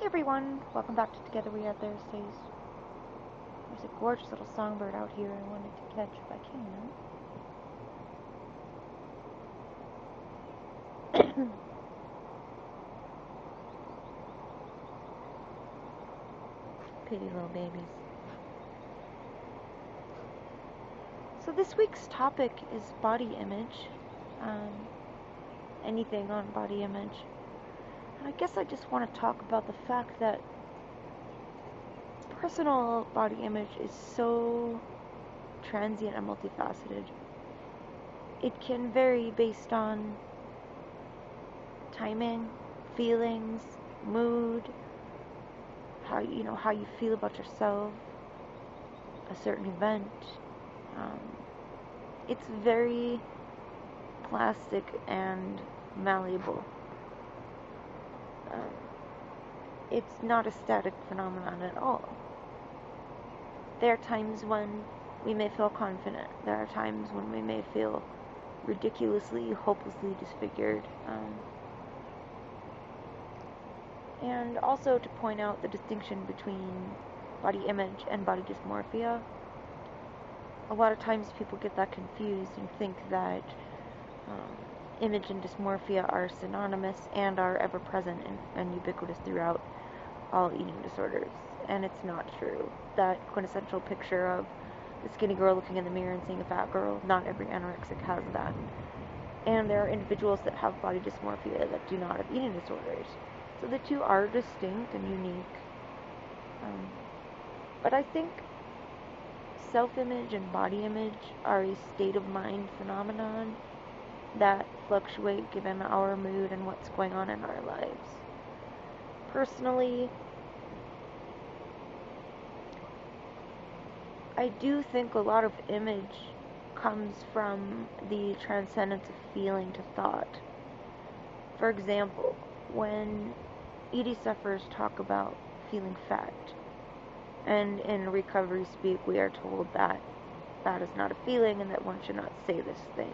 Hey everyone, welcome back to TogetherweR Thursdays. There's a gorgeous little songbird out here I wanted to catch if I can. Pretty little babies. So this week's topic is body image. Anything on body image. And I guess I just want to talk about the fact that personal body image is so transient and multifaceted. It can vary based on timing, feelings, mood, how you feel about yourself, a certain event. It's very plastic and malleable. It's not a static phenomenon at all. There are times when we may feel confident. There are times when we may feel ridiculously, hopelessly disfigured. And also to point out the distinction between body image and body dysmorphia. A lot of times people get that confused and think that image and dysmorphia are synonymous and are ever present and ubiquitous throughout all eating disorders. And it's not true. That quintessential picture of the skinny girl looking in the mirror and seeing a fat girl, not every anorexic has that. And there are individuals that have body dysmorphia that do not have eating disorders. So the two are distinct and unique. But I think self-image and body image are a state of mind phenomenon that fluctuate given our mood and what's going on in our lives. Personally, I do think a lot of image comes from the transcendence of feeling to thought. For example, when ED sufferers talk about feeling fat, and in recovery speak we are told that that is not a feeling and that one should not say this thing.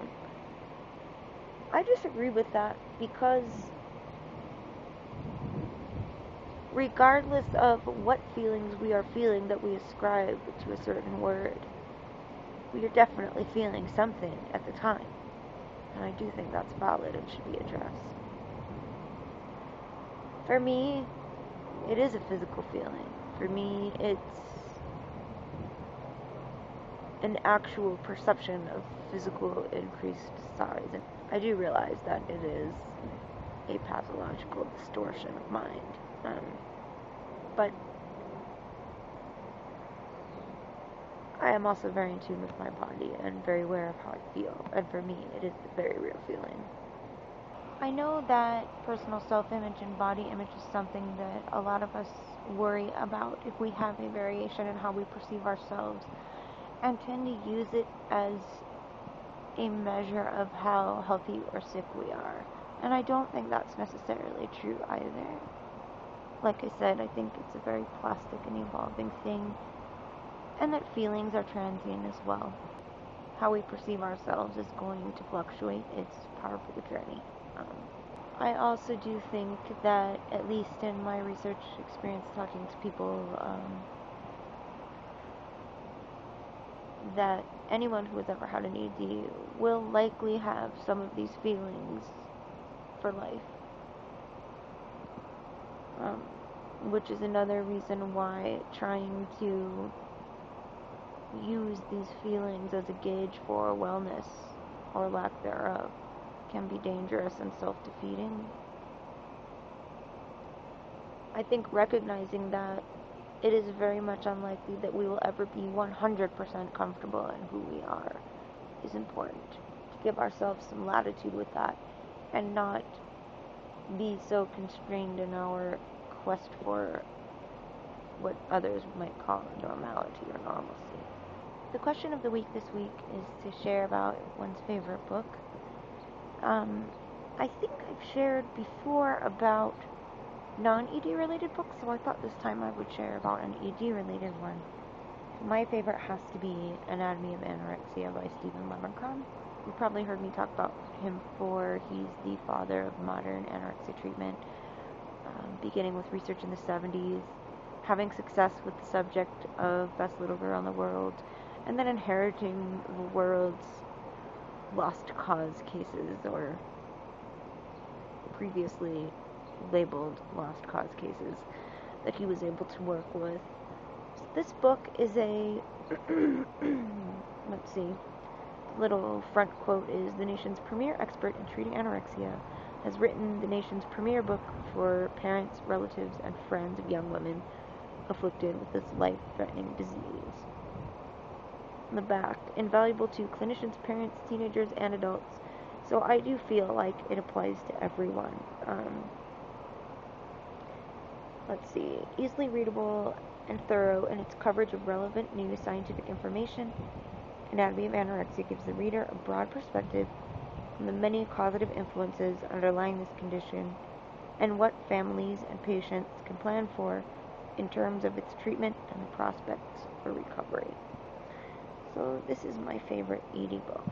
I disagree with that because regardless of what feelings we are feeling that we ascribe to a certain word, we are definitely feeling something at the time. And I do think that's valid and should be addressed. For me, it is a physical feeling. For me, it's an actual perception of physical increased size. And I do realize that it is a pathological distortion of mind. But I am also very in tune with my body and very aware of how I feel. And for me, it is a very real feeling. I know that personal self-image and body image is something that a lot of us worry about if we have a variation in how we perceive ourselves, and tend to use it as a measure of how healthy or sick we are. And I don't think that's necessarily true either. Like I said, I think it's a very plastic and evolving thing, and that feelings are transient as well. How we perceive ourselves is going to fluctuate. It's part of the journey. I also do think that, at least in my research experience talking to people, that anyone who has ever had an ED will likely have some of these feelings for life. Which is another reason why trying to use these feelings as a gauge for wellness or lack thereof can be dangerous and self-defeating. I think recognizing that it is very much unlikely that we will ever be 100% comfortable in who we are is important. To give ourselves some latitude with that and not be so constrained in our quest for what others might call normality or normalcy. The question of the week this week is to share about one's favorite book. I think I've shared before about non-ED related books, so I thought this time I would share about an ED related one. My favorite has to be Anatomy of Anorexia by Steven Levenkron. You've probably heard me talk about him before. He's the father of modern anorexia treatment. beginning with research in the 70s, having success with the subject of Best Little Girl in the World, and then inheriting the world's lost cause cases, or previously labeled lost cause cases, that he was able to work with. So this book is a, let's see, the little front quote is, "The nation's premier expert in treating anorexia has written the nation's premier book for parents, relatives, and friends of young women afflicted with this life-threatening disease." In the back, invaluable to clinicians, parents, teenagers, and adults. So I do feel like it applies to everyone. Let's see, easily readable and thorough in its coverage of relevant new scientific information. Anatomy of Anorexia gives the reader a broad perspective on the many causative influences underlying this condition and what families and patients can plan for in terms of its treatment and the prospects for recovery. So this is my favorite ED book.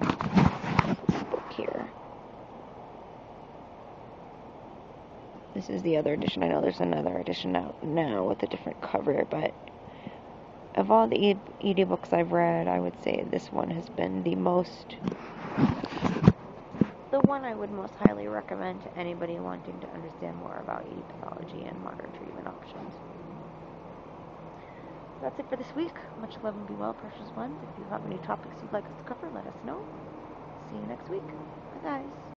This book here. This is the other edition. I know there's another edition out now with a different cover, but of all the ED books I've read, I would say this one has been the one I would most highly recommend to anybody wanting to understand more about ED pathology and modern treatment options. That's it for this week. Much love and be well, precious ones. If you have any topics you'd like us to cover, let us know. See you next week. Bye, guys.